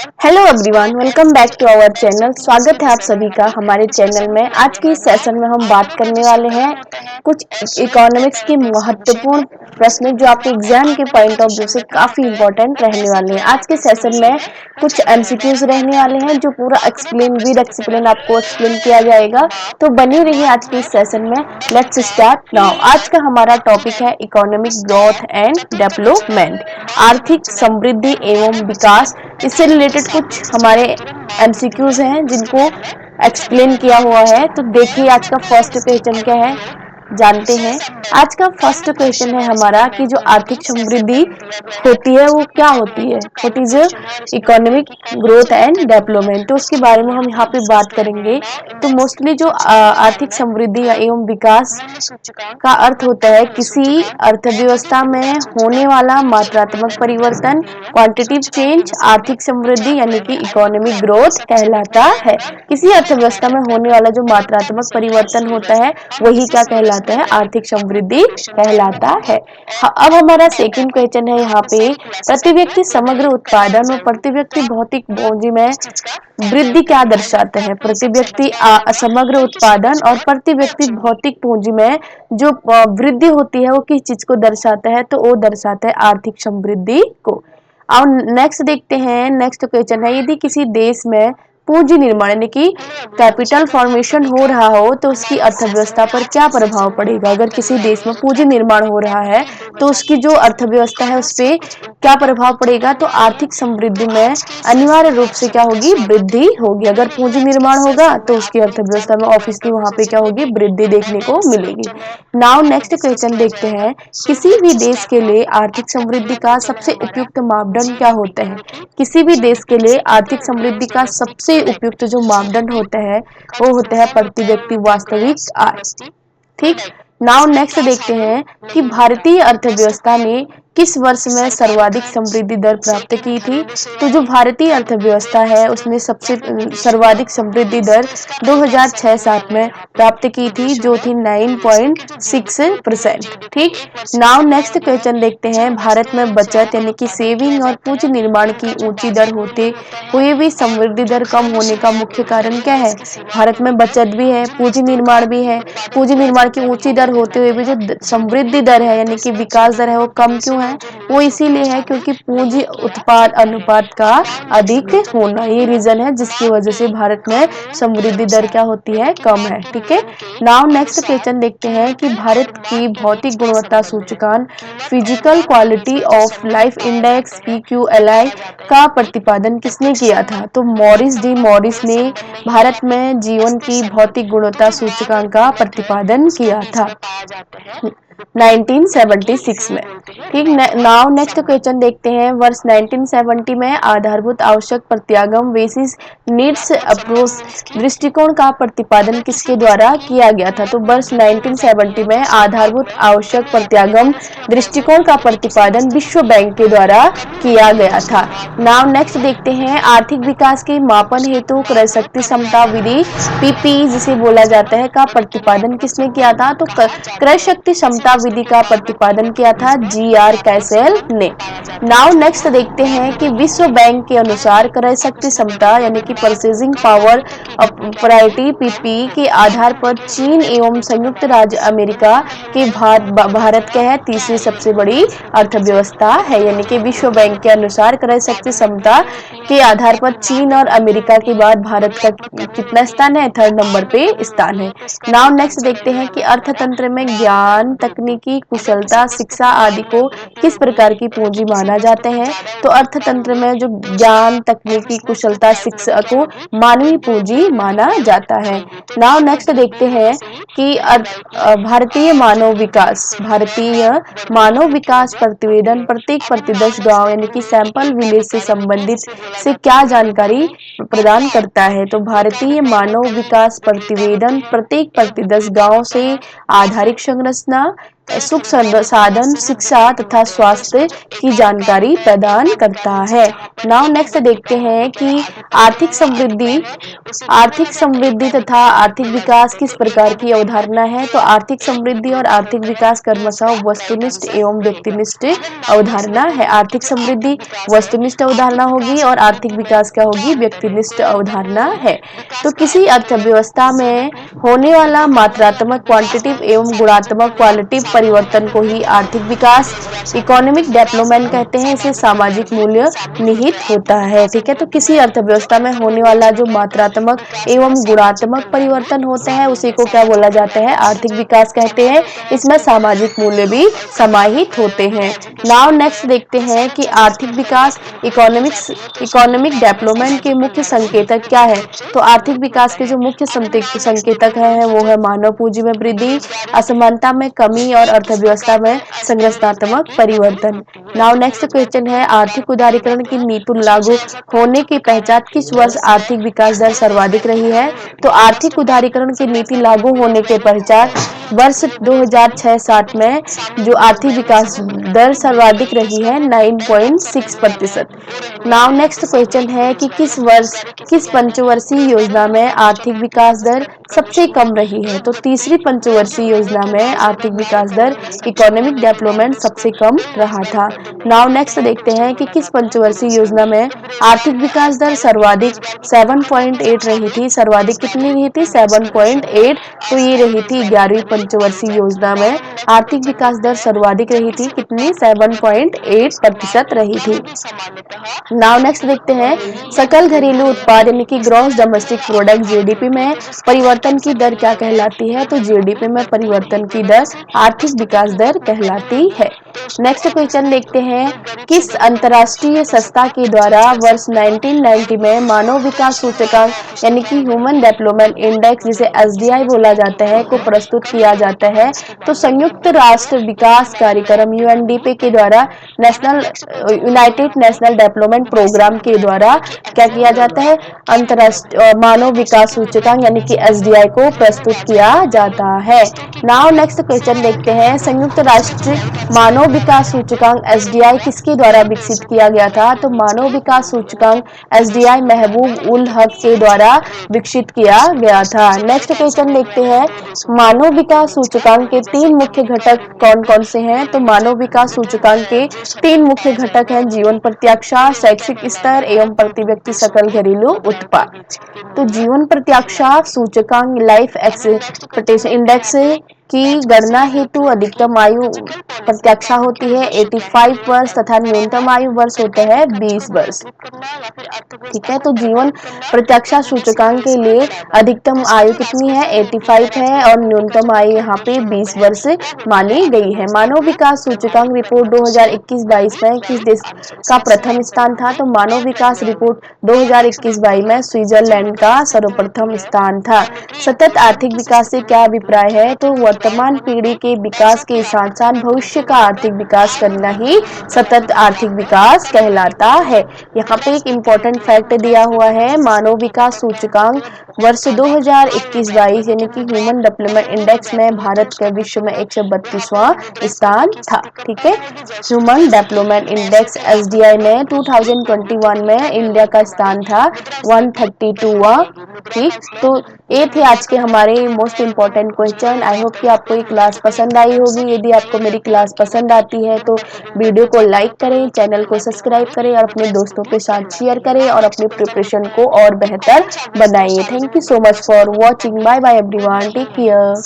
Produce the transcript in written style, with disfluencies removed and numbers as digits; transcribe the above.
Hello everyone, welcome back to our channel. स्वागत है आप सभी का हमारे चैनल में। आज की इस सेशन में हम बात करने वाले हैं कुछ इकोनॉमिक्स के महत्वपूर्ण प्रश्न जो आपके एग्जाम के पॉइंट ऑफ व्यू से काफी इंपॉर्टेंट रहने वाले हैं। आज के सेशन में कुछ एमसीक्यूज रहने वाले हैं जो पूरा एक्सप्लेन आपको एक्सप्लेन किया जाएगा। तो बनी रहिए आज के इस सेशन में। Let's start now. आज का हमारा टॉपिक है इकोनॉमिक ग्रोथ एंड डेवलपमेंट, आर्थिक समृद्धि एवं विकास। इससे रिलेटेड कुछ हमारे एमसीक्यूज हैं जिनको एक्सप्लेन किया हुआ है। तो देखिए आज का फर्स्ट क्वेश्चन क्या है, जानते हैं। आज का फर्स्ट क्वेश्चन है हमारा कि जो आर्थिक समृद्धि होती है वो क्या होती है, what is economic growth and development. तो उसके बारे में हम यहाँ पे बात करेंगे। तो मोस्टली जो आर्थिक समृद्धि एवं विकास का अर्थ होता है किसी अर्थव्यवस्था में होने वाला मात्रात्मक परिवर्तन, क्वांटिटिव चेंज। आर्थिक समृद्धि यानी कि इकोनॉमिक ग्रोथ कहलाता है। किसी अर्थव्यवस्था में होने वाला जो मात्रात्मक परिवर्तन होता है वही क्या कहलाता है, आर्थिक समृद्धि कहलाता है। अब हमारा सेकंड क्वेश्चन है यहाँ पे, प्रति व्यक्ति समग्र उत्पादन और प्रति व्यक्ति भौतिक पूंजी में वृद्धि क्या दर्शाते हैं। प्रति व्यक्ति समग्र उत्पादन और प्रति व्यक्ति भौतिक पूंजी में जो वृद्धि होती है वो किस चीज को दर्शाता है, तो वो दर्शाता है आर्थिक समृद्धि को। अब नेक्स्ट देखते हैं, नेक्स्ट क्वेश्चन है, यदि किसी देश में पूंजी निर्माण यानी कि कैपिटल फॉर्मेशन हो रहा हो तो उसकी अर्थव्यवस्था पर क्या प्रभाव पड़ेगा। अगर किसी देश में पूंजी निर्माण हो रहा है तो उसकी जो अर्थव्यवस्था है उस पर क्या प्रभाव पड़ेगा, तो आर्थिक समृद्धि में अनिवार्य रूप से क्या होगी, वृद्धि होगी। अगर पूंजी निर्माण होगा तो उसकी अर्थव्यवस्था में ऑब्वियसली वहां पे क्या होगी, वृद्धि देखने को मिलेगी। नाउ नेक्स्ट क्वेश्चन देखते हैं, किसी भी देश के लिए आर्थिक समृद्धि का सबसे उपयुक्त मापदंड क्या होता है। किसी भी देश के लिए आर्थिक समृद्धि का सबसे उपयुक्त जो मापदंड होता है वो होता है प्रति व्यक्ति वास्तविक आय। ठीक। नाउ नेक्स्ट देखते हैं कि भारतीय अर्थव्यवस्था ने किस वर्ष में सर्वाधिक समृद्धि दर प्राप्त की थी। तो जो भारतीय अर्थव्यवस्था है उसने सबसे सर्वाधिक समृद्धि दर 2006-07 में प्राप्त की थी जो थी 9.6%। ठीक। नाउ नेक्स्ट क्वेश्चन देखते हैं, भारत में बचत यानी कि सेविंग और पूंजी निर्माण की ऊंची दर होते हुए भी समृद्धि दर कम होने का मुख्य कारण क्या है। भारत में बचत भी है, पूंजी निर्माण भी है, पूंजी निर्माण की ऊंची दर होते हुए भी जो समृद्धि दर है यानी कि विकास दर है वो कम क्यों है, वो इसीलिए है क्योंकि पूंजी उत्पाद अनुपात का अधिक होना, ये रीजन है जिसकी वजह से भारत में समृद्धि दर क्या होती है, कम है। ठीक है। नाउ नेक्स्ट क्वेश्चन देखते हैं कि भारत की भौतिक गुणवत्ता सूचकांक physical quality of life index PQLI का प्रतिपादन किसने किया था। तो मॉरिस डी मॉरिस ने भारत में जीवन की भौतिक गुणवत्ता सूचकांक का प्रतिपादन किया था 1976 में। ठीक। नाउ नेक्स्ट क्वेश्चन देखते हैं, वर्ष 1970 में आधारभूत आवश्यक प्रत्यागम बेसिस नीड्स अप्रोच दृष्टिकोण का प्रतिपादन किसके द्वारा किया गया था। तो वर्ष 1970 में आधारभूत आवश्यक प्रत्यागम दृष्टिकोण का प्रतिपादन विश्व बैंक के द्वारा किया गया था। नाउ नेक्स्ट देखते हैं, आर्थिक विकास के मापन हेतु क्रय शक्ति समता विधि PP जिसे बोला जाता है का प्रतिपादन किसने किया था। तो क्रय शक्ति समता विधि का प्रतिपादन किया था GR कैसेल ने। नाउ नेक्स्ट देखते हैं कि विश्व बैंक के अनुसार क्रय शक्ति समता यानी कि परचेजिंग पावर प्रायोरिटी PP के आधार पर चीन एवं संयुक्त राज्य अमेरिका के भारत क्या है, तीसरी सबसे बड़ी अर्थव्यवस्था है। यानी कि विश्व बैंक के अनुसार क्रय शक्ति समता के आधार पर चीन और अमेरिका के बाद भारत का कितना स्थान है, थर्ड नंबर पे स्थान है। नाउ नेक्स्ट देखते हैं कि अर्थतंत्र में ज्ञान, तकनीकी कुशलता, शिक्षा आदि को किस प्रकार की पूंजी माना जाते हैं। तो अर्थतंत्र में जो ज्ञान, तकनीकी कुशलता, शिक्षा को मानवीय पूंजी माना जाता है। नाउ नेक्स्ट देखते हैं कि भारतीय मानव विकास प्रतिवेदन प्रत्येक प्रति 10 गाँव यानी कि सैंपल विलेज से संबंधित से क्या जानकारी प्रदान करता है। तो भारतीय मानव विकास प्रतिवेदन प्रत्येक प्रति 10 गाँव से आधारिक संरचना, सुख साधन, शिक्षा तथा स्वास्थ्य की जानकारी प्रदान करता है। नाउ नेक्स्ट देखते हैं कि आर्थिक समृद्धि तथा आर्थिक विकास किस प्रकार की अवधारणा है। तो आर्थिक समृद्धि और आर्थिक विकास क्रमशः वस्तुनिष्ठ एवं व्यक्तिनिष्ठ अवधारणा है। आर्थिक समृद्धि वस्तुनिष्ठ अवधारणा होगी और आर्थिक विकास क्या होगी, व्यक्तिनिष्ठ अवधारणा है। तो किसी अर्थव्यवस्था में होने वाला मात्रात्मक क्वांटिटिव एवं गुणात्मक क्वालिटिव परिवर्तन को ही आर्थिक विकास, इकोनॉमिक डेवलपमेंट कहते हैं। इसे सामाजिक मूल्य निहित होता है। ठीक है, तो किसी अर्थव्यवस्था में होने वाला जो मात्रात्मक एवं गुणात्मक परिवर्तन होते हैं उसी को क्या बोला जाता है, आर्थिक विकास कहते हैं। इसमें सामाजिक मूल्य भी समाहित होते हैं। नाउ नेक्स्ट देखते हैं कि आर्थिक विकास, इकोनॉमिक डेवलपमेंट के मुख्य संकेतक क्या है। तो आर्थिक विकास के जो मुख्य संकेतक है वो है मानव पूंजी में वृद्धि, असमानता में कमी और अर्थव्यवस्था में संरचनात्मक परिवर्तन। नाउ नेक्स्ट क्वेश्चन है, आर्थिक उदारीकरण की नीति लागू होने के पश्चात किस वर्ष आर्थिक विकास दर सर्वाधिक रही है। तो आर्थिक उदारीकरण की नीति लागू होने के पश्चात वर्ष 2006-07 में जो आर्थिक विकास दर सर्वाधिक रही है 9.6%। नाउ नेक्स्ट क्वेश्चन है कि किस पंचवर्षीय योजना में आर्थिक विकास दर सबसे कम रही है। तो तीसरी पंचवर्षीय योजना में आर्थिक विकास दर, इकोनॉमिक डेवलपमेंट सबसे कम रहा था। नाउ नेक्स्ट देखते हैं कि किस पंचवर्षीय योजना में आर्थिक विकास दर सर्वाधिक 7.8 रही थी। सर्वाधिक कितनी रही थी, 7.8। तो ये रही थी 11वीं पंचवर्षीय योजना में आर्थिक विकास दर सर्वाधिक रही थी, कितनी, 7.8% रही थी। नाउ नेक्स्ट देखते हैं, सकल घरेलू उत्पाद यानी कि ग्रॉस डोमेस्टिक प्रोडक्ट जीडीपी में परिवर्तन की दर क्या कहलाती है। तो जीडीपी में परिवर्तन की दर आर्थिक विकास दर कहलाती है। नेक्स्ट क्वेश्चन देखते हैं, किस अंतरराष्ट्रीय संस्था के द्वारा वर्ष 1990 में मानव विकास सूचकांक यानी कि ह्यूमन डेवलपमेंट इंडेक्स, जिसे एसडीआई बोला जाता है, को प्रस्तुत किया जाता है। तो संयुक्त राष्ट्र विकास कार्यक्रम यूएनडीपी के द्वारा यूनाइटेड नेशनल डेवलपमेंट प्रोग्राम के द्वारा क्या किया जाता है, अंतरराष्ट्रीय मानव विकास सूचकांक यानी कि एसडीआई को प्रस्तुत किया जाता है। नाउ नेक्स्ट क्वेश्चन देखते हैं, संयुक्त राष्ट्र मानव विकास सूचकांक एसडीआई किसके द्वारा विकसित किया गया था। तो मानव विकास सूचकांक एसडीआई महबूब उल हक के द्वारा विकसित किया गया था। नेक्स्ट क्वेश्चन देखते हैं, मानव विकास सूचकांक के 3 मुख्य घटक कौन कौन से हैं। तो मानव विकास सूचकांक के 3 मुख्य घटक हैं, जीवन प्रत्याशा, शैक्षिक स्तर एवं प्रति व्यक्ति सकल घरेलू उत्पाद। तो जीवन प्रत्याशा सूचकांक लाइफ एक्सपेक्टेशन इंडेक्स की गणना हेतु अधिकतम आयु प्रत्याशा होती है 85 वर्ष तथा न्यूनतम आयु वर्ष होता है 20 वर्ष। ठीक है, तो जीवन प्रत्याशा सूचकांक के लिए अधिकतम आयु कितनी है, 85 है और न्यूनतम आयु यहाँ पे 20 वर्ष मानी गई है। मानव विकास सूचकांक रिपोर्ट 2021-22 में किस देश का प्रथम स्थान था। तो मानव विकास रिपोर्ट 2021-22 में स्विट्जरलैंड का सर्वप्रथम स्थान था। सतत आर्थिक विकास से क्या अभिप्राय है। तो वर्तमान पीढ़ी के विकास के साथ साथ भविष्य का आर्थिक विकास करना ही सतत आर्थिक विकास कहलाता है। यहाँ पे एक इम्पोर्टेंट फैक्ट दिया हुआ है, मानव विकास सूचकांक वर्ष 2021-22 यानी कि ह्यूमन डेवलपमेंट इंडेक्स में भारत का विश्व में 132वां स्थान था। ठीक है, ह्यूमन डेवलपमेंट इंडेक्स एसडीआई में 2021 में इंडिया का स्थान था 132वां। ठीक, तो ये थे आज के हमारे most important question. I hope कि आपको ये क्लास पसंद आई होगी। यदि आपको मेरी क्लास पसंद आती है तो वीडियो को लाइक करें, चैनल को सब्सक्राइब करें और अपने दोस्तों के साथ शेयर करें और अपने प्रिपरेशन को और बेहतर बनाइए। Thank you so much for watching. Bye bye everyone, take care.